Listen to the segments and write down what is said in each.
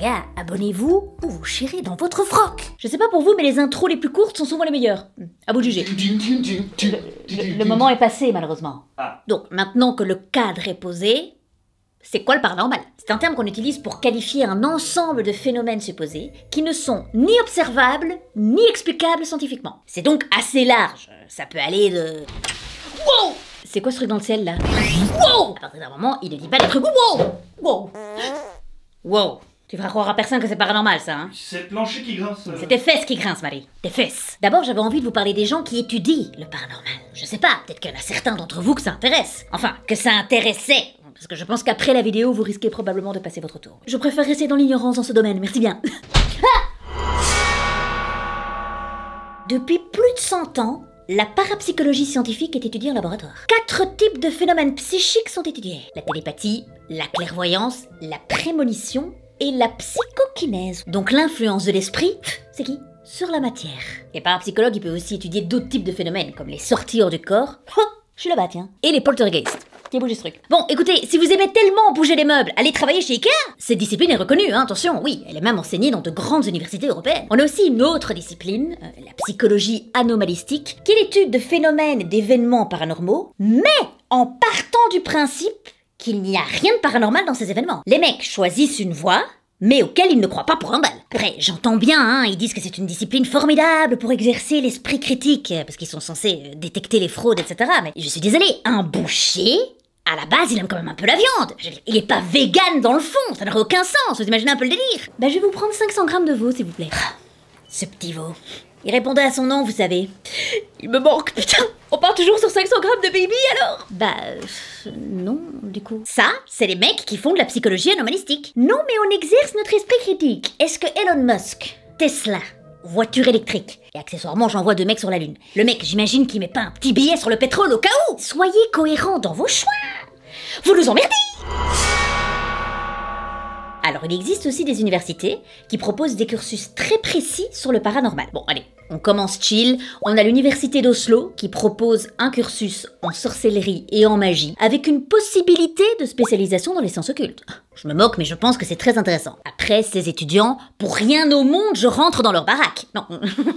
gars, abonnez-vous ou vous chirez dans votre froc. Je sais pas pour vous, mais les intros les plus courtes sont souvent les meilleures. À vous de juger. Le moment est passé, malheureusement. Donc, maintenant que le cadre est posé, c'est quoi le paranormal? C'est un terme qu'on utilise pour qualifier un ensemble de phénomènes supposés qui ne sont ni observables, ni explicables scientifiquement. C'est donc assez large. Ça peut aller de... Wow! C'est quoi ce truc dans le ciel, là? Wow! À partir d'un moment, il ne dit pas des trucs... Wow! Wow! Wow! Tu feras croire à personne que c'est paranormal, ça, hein? C'est le plancher qui grince. C'est tes fesses qui grincent, Marie. Tes fesses. D'abord, j'avais envie de vous parler des gens qui étudient le paranormal. Je sais pas, peut-être qu'il y en a certains d'entre vous que ça intéresse. Enfin, que ça intéressait. Parce que je pense qu'après la vidéo, vous risquez probablement de passer votre tour. Je préfère rester dans l'ignorance dans ce domaine, merci bien. Depuis plus de 100 ans, la parapsychologie scientifique est étudiée en laboratoire. 4 types de phénomènes psychiques sont étudiés. La télépathie, la clairvoyance, la prémonition et la psychokinèse. Donc l'influence de l'esprit, c'est qui? Sur la matière. Les parapsychologues, ils peuvent aussi étudier d'autres types de phénomènes, comme les sorties hors du corps. Je suis là-bas, tiens. Et les poltergeists. Qui a bougé ce truc. Bon, écoutez, si vous aimez tellement bouger les meubles, allez travailler chez Ikea. Cette discipline est reconnue, hein, attention, oui, elle est même enseignée dans de grandes universités européennes. On a aussi une autre discipline, la psychologie anomalistique, qui est l'étude de phénomènes et d'événements paranormaux, mais en partant du principe qu'il n'y a rien de paranormal dans ces événements. Les mecs choisissent une voie, mais auquel ils ne croient pas pour un bal. Après, j'entends bien, hein, ils disent que c'est une discipline formidable pour exercer l'esprit critique, parce qu'ils sont censés détecter les fraudes, etc. Mais je suis désolée, un boucher, à la base, il aime quand même un peu la viande. Je veux dire, il est pas vegan dans le fond, ça n'aurait aucun sens, vous imaginez un peu le délire. Bah, je vais vous prendre 500 grammes de veau, s'il vous plaît. Ce petit veau. Il répondait à son nom, vous savez. Il me manque, putain. On part toujours sur 500 grammes de baby, alors? Bah, non, du coup. Ça, c'est les mecs qui font de la psychologie anomalistique. Non, mais on exerce notre esprit critique. Est-ce que Elon Musk, Tesla, voiture électrique, et accessoirement j'envoie 2 mecs sur la lune. Le mec, j'imagine qu'il met pas un petit billet sur le pétrole au cas où. Soyez cohérents dans vos choix. Vous nous emmerdez. Alors, il existe aussi des universités qui proposent des cursus très précis sur le paranormal. Bon, allez, on commence chill. On a l'université d'Oslo qui propose un cursus en sorcellerie et en magie, avec une possibilité de spécialisation dans les sciences occultes. Je me moque, mais je pense que c'est très intéressant. Après, ces étudiants, pour rien au monde, je rentre dans leur baraque. Non,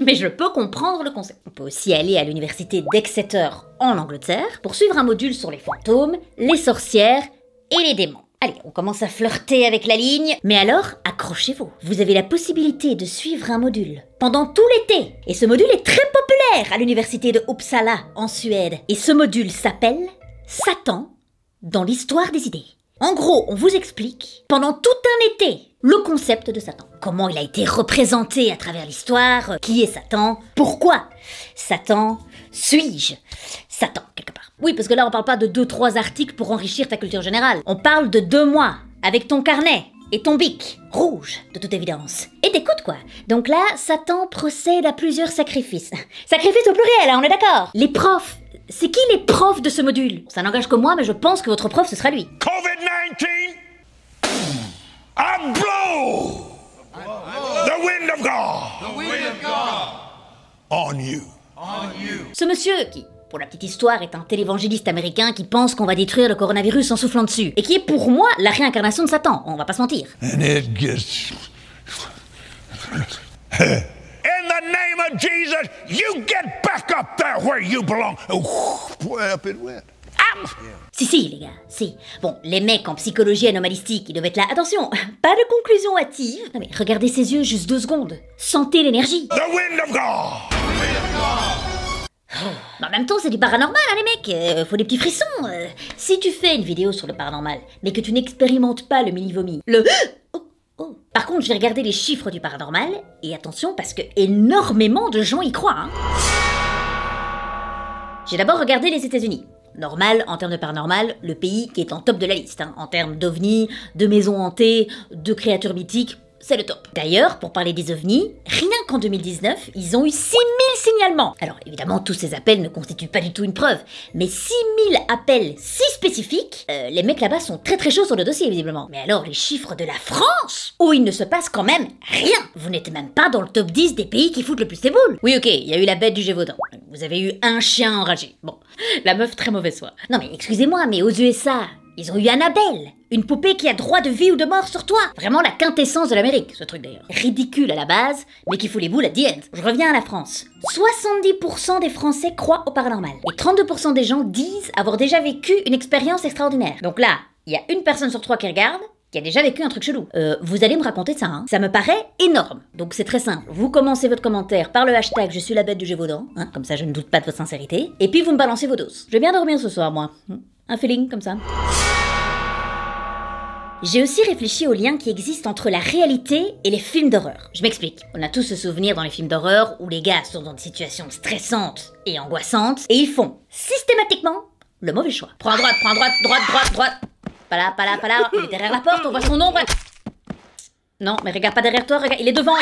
mais je peux comprendre le concept. On peut aussi aller à l'université d'Exeter en Angleterre pour suivre un module sur les fantômes, les sorcières et les démons. Allez, on commence à flirter avec la ligne, mais alors, accrochez-vous. Vous avez la possibilité de suivre un module pendant tout l'été. Et ce module est très populaire à l'université de Uppsala, en Suède. Et ce module s'appelle Satan dans l'histoire des idées. En gros, on vous explique, pendant tout un été, le concept de Satan. Comment il a été représenté à travers l'histoire, qui est Satan, pourquoi Satan, suis-je Satan, quelque part. Oui, parce que là, on parle pas de 2-3 articles pour enrichir ta culture générale. On parle de 2 mois, avec ton carnet et ton bic, rouge, de toute évidence. Et t'écoutes, quoi. Donc là, Satan procède à plusieurs sacrifices. Sacrifices au pluriel, hein, on est d'accord. Les profs. C'est qui les profs de ce module? Ça n'engage que moi, mais je pense que votre prof, ce sera lui. COVID-19, I blow the wind of God on you. Ce monsieur, qui, pour la petite histoire, est un télévangéliste américain qui pense qu'on va détruire le coronavirus en soufflant dessus, et qui est pour moi la réincarnation de Satan, on va pas se mentir. And it gets... In the name of Jesus, you get back up there where you belong. Boy, up it went. Si, les gars, si. Bon, les mecs en psychologie anomalistique, ils doivent être là. Attention, pas de conclusion hâtive. Non mais regardez ses yeux juste 2 secondes. Sentez l'énergie. The wind of God. En même temps, c'est du paranormal, hein, les mecs. Faut des petits frissons. Si tu fais une vidéo sur le paranormal, mais que tu n'expérimentes pas le mini-vomi, Oh. Par contre, j'ai regardé les chiffres du paranormal, et attention, parce que énormément de gens y croient, hein. J'ai d'abord regardé les États-Unis. Normal, en termes de paranormal, le pays qui est en top de la liste, hein. En termes d'ovnis, de maisons hantées, de créatures mythiques, c'est le top. D'ailleurs, pour parler des ovnis, rien qu'en 2019, ils ont eu 6000 signalements. Alors évidemment, tous ces appels ne constituent pas du tout une preuve, mais 6000 appels si spécifiques, les mecs là-bas sont très très chauds sur le dossier visiblement. Mais alors les chiffres de la France, où il ne se passe quand même rien. Vous n'êtes même pas dans le top 10 des pays qui foutent le plus les boules. Oui ok, il y a eu la bête du Gévaudan. Vous avez eu un chien enragé. Bon, la meuf très mauvaise foi. Non mais excusez-moi, mais aux USA, Ils ont eu Annabelle, une poupée qui a droit de vie ou de mort sur toi. Vraiment la quintessence de l'Amérique, ce truc d'ailleurs. Ridicule à la base, mais qui fout les boules à the end. Je reviens à la France. 70% des Français croient au paranormal. Et 32% des gens disent avoir déjà vécu une expérience extraordinaire. Donc là, il y a une personne sur 3 qui regarde, qui a déjà vécu un truc chelou. Vous allez me raconter ça, hein. Ça me paraît énorme. Donc c'est très simple. Vous commencez votre commentaire par le hashtag je suis la bête de Gévaudan, hein, comme ça je ne doute pas de votre sincérité. Et puis vous me balancez vos doses. Je vais bien dormir ce soir, moi. Un feeling comme ça. J'ai aussi réfléchi au lien qui existe entre la réalité et les films d'horreur. Je m'explique. On a tous ce souvenir dans les films d'horreur où les gars sont dans des situations stressantes et angoissantes et ils font systématiquement le mauvais choix. Prends à droite, droite. Pas là, il est derrière la porte, on voit son ombre. Non, mais regarde pas derrière toi, regarde, il est devant.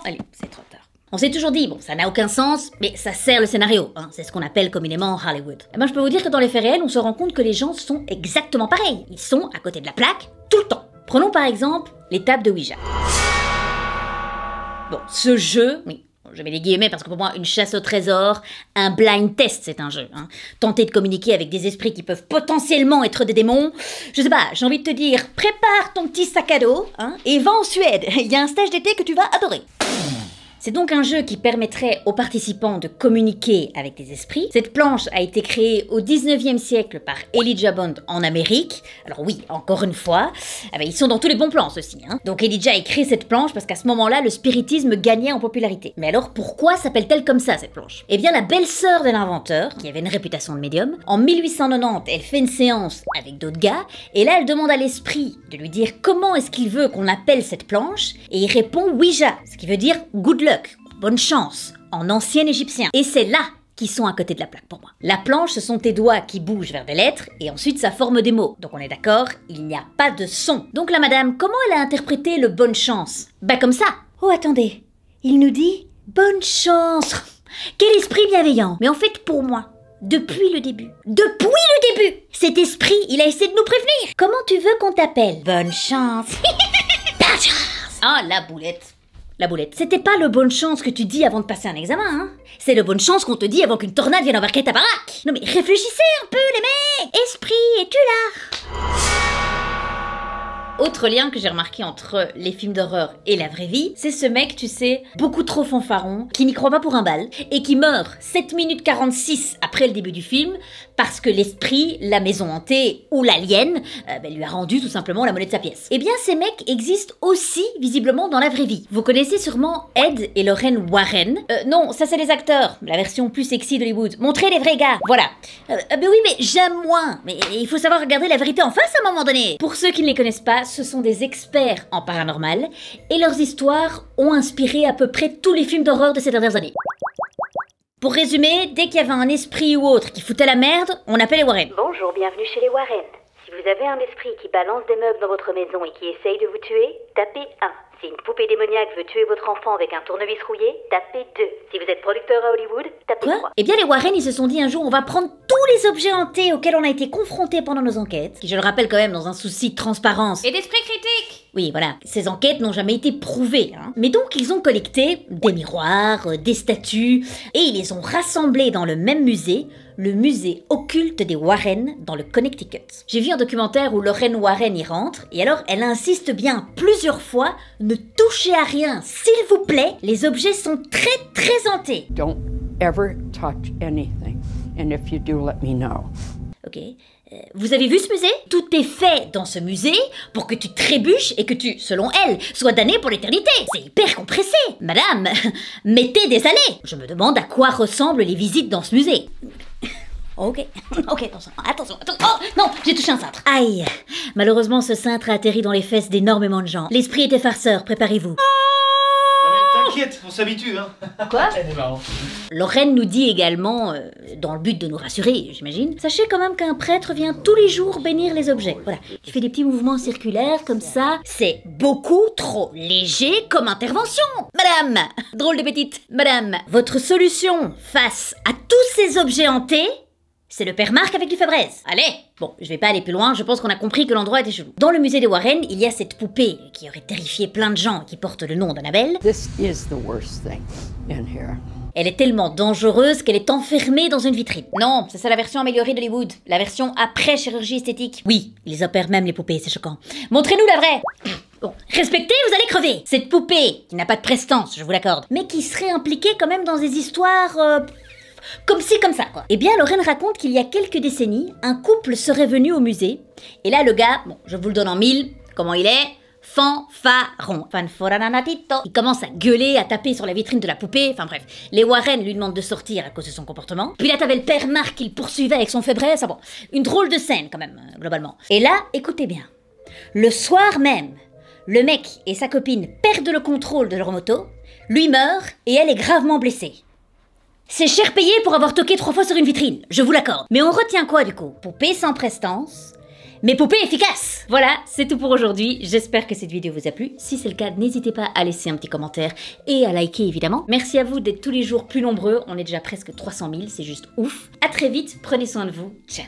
Allez, c'est trop tard. On s'est toujours dit, bon, ça n'a aucun sens, mais ça sert le scénario, hein. C'est ce qu'on appelle communément Hollywood. Et moi, je peux vous dire que dans les faits réels, on se rend compte que les gens sont exactement pareils. Ils sont à côté de la plaque, tout le temps. Prenons par exemple l'étape de Ouija. Bon, ce jeu, oui, je mets des guillemets parce que pour moi, une chasse au trésor, un blind test, c'est un jeu, hein. Tenter de communiquer avec des esprits qui peuvent potentiellement être des démons. Je sais pas, j'ai envie de te dire, prépare ton petit sac à dos, hein, et va en Suède. Il y a un stage d'été que tu vas adorer. C'est donc un jeu qui permettrait aux participants de communiquer avec des esprits. Cette planche a été créée au 19e siècle par Elijah Bond en Amérique. Alors oui, encore une fois, ils sont dans tous les bons plans ceux-ci, hein. Donc Elijah a créé cette planche parce qu'à ce moment-là, le spiritisme gagnait en popularité. Mais alors pourquoi s'appelle-t-elle comme ça cette planche? Eh bien la belle-sœur de l'inventeur, qui avait une réputation de médium, en 1890, elle fait une séance avec d'autres gars, et là elle demande à l'esprit de lui dire comment est-ce qu'il veut qu'on appelle cette planche, et il répond Ouija, ce qui veut dire good luck. Bonne chance, en ancien égyptien. Et c'est là qu'ils sont à côté de la plaque pour moi. La planche, ce sont tes doigts qui bougent vers des lettres, et ensuite ça forme des mots. Donc on est d'accord, il n'y a pas de son. Donc la madame, comment elle a interprété le bonne chance? Bah comme ça. Oh attendez, il nous dit bonne chance. Quel esprit bienveillant. Mais en fait pour moi, depuis le début, cet esprit, il a essayé de nous prévenir. Comment tu veux qu'on t'appelle? Bonne chance. Bonne chance. Ah la boulette. La boulette, c'était pas le bonne chance que tu dis avant de passer un examen, hein. C'est le bonne chance qu'on te dit avant qu'une tornade vienne embarquer ta baraque. Non mais réfléchissez un peu les mecs. Esprit, es-tu là? Autre lien que j'ai remarqué entre les films d'horreur et la vraie vie, c'est ce mec, tu sais, beaucoup trop fanfaron, qui n'y croit pas pour un bal, et qui meurt 7 minutes 46 après le début du film, parce que l'esprit, la maison hantée ou l'alien lui a rendu tout simplement la monnaie de sa pièce. Eh bien, ces mecs existent aussi, visiblement, dans la vraie vie. Vous connaissez sûrement Ed et Lorraine Warren. Non, ça c'est les acteurs, la version plus sexy d'Hollywood. Montrez les vrais gars, voilà. Ben oui, mais j'aime moins. Mais il faut savoir regarder la vérité en face à un moment donné. Pour ceux qui ne les connaissent pas, ce sont des experts en paranormal, et leurs histoires ont inspiré à peu près tous les films d'horreur de ces dernières années. Pour résumer, dès qu'il y avait un esprit ou autre qui foutait la merde, on appelait les Warren. Bonjour, bienvenue chez les Warren. Si vous avez un esprit qui balance des meubles dans votre maison et qui essaye de vous tuer, tapez 1. Si une poupée démoniaque veut tuer votre enfant avec un tournevis rouillé, tapez 2. Si vous êtes producteur à Hollywood, tapez 3. Eh bien les Warren, ils se sont dit un jour, on va prendre tous les objets hantés auxquels on a été confrontés pendant nos enquêtes, qui je le rappelle quand même dans un souci de transparence et d'esprit critique. Oui, voilà, ces enquêtes n'ont jamais été prouvées, hein. Mais donc ils ont collecté des miroirs, des statues, et ils les ont rassemblés dans le même musée, le musée occulte des Warren dans le Connecticut. J'ai vu un documentaire où Lorraine Warren y rentre, et alors elle insiste bien plusieurs fois, ne touchez à rien, s'il vous plaît, les objets sont très hantés. Don't ever touch anything, and if you do, let me know. Ok. Vous avez vu ce musée? Tout est fait dans ce musée pour que tu trébuches et que tu, selon elle, sois damné pour l'éternité. C'est hyper compressé. Madame, mettez des allées. Je me demande à quoi ressemblent les visites dans ce musée. Ok, attention. Oh, non, j'ai touché un cintre. Aïe. Malheureusement, ce cintre a atterri dans les fesses d'énormément de gens. L'esprit était farceur, préparez-vous. T'inquiète, on s'habitue, hein. Quoi? Elle est marrante. Lorraine nous dit également, dans le but de nous rassurer, j'imagine, sachez quand même qu'un prêtre vient tous les jours bénir les objets. Voilà, il fait des petits mouvements circulaires comme ça. C'est beaucoup trop léger comme intervention. Madame, drôle de petite, madame, votre solution face à tous ces objets hantés, c'est le père Marc avec du Febreze. Allez. Bon, je vais pas aller plus loin, je pense qu'on a compris que l'endroit était chelou. Dans le musée des Warren, il y a cette poupée qui aurait terrifié plein de gens qui porte le nom d'Annabelle. This is the worst thing in here. Elle est tellement dangereuse qu'elle est enfermée dans une vitrine. Non, c'est ça la version améliorée d'Hollywood. La version après chirurgie esthétique. Oui, ils opèrent même les poupées, c'est choquant. Montrez-nous la vraie. Bon, respectez, vous allez crever. Cette poupée, qui n'a pas de prestance, je vous l'accorde, mais qui serait impliquée quand même dans des histoires... comme ci, comme ça, quoi. Eh bien, Lorraine raconte qu'il y a quelques décennies, un couple serait venu au musée, et là, le gars, bon, je vous le donne en 1000, comment il est? Fanfaron. Fanforananatito. Il commence à gueuler, à taper sur la vitrine de la poupée, enfin bref. Les Warren lui demandent de sortir à cause de son comportement. Puis là, t'avais le père Marc qui le poursuivait avec son fébresse, bon, une drôle de scène, quand même, globalement. Et là, écoutez bien, le soir même, le mec et sa copine perdent le contrôle de leur moto, lui meurt, et elle est gravement blessée. C'est cher payé pour avoir toqué 3 fois sur une vitrine, je vous l'accorde. Mais on retient quoi du coup? Poupée sans prestance, mais poupée efficace. Voilà, c'est tout pour aujourd'hui. J'espère que cette vidéo vous a plu. Si c'est le cas, n'hésitez pas à laisser un petit commentaire et à liker évidemment. Merci à vous d'être tous les jours plus nombreux. On est déjà presque 300 000, c'est juste ouf. À très vite, prenez soin de vous. Ciao.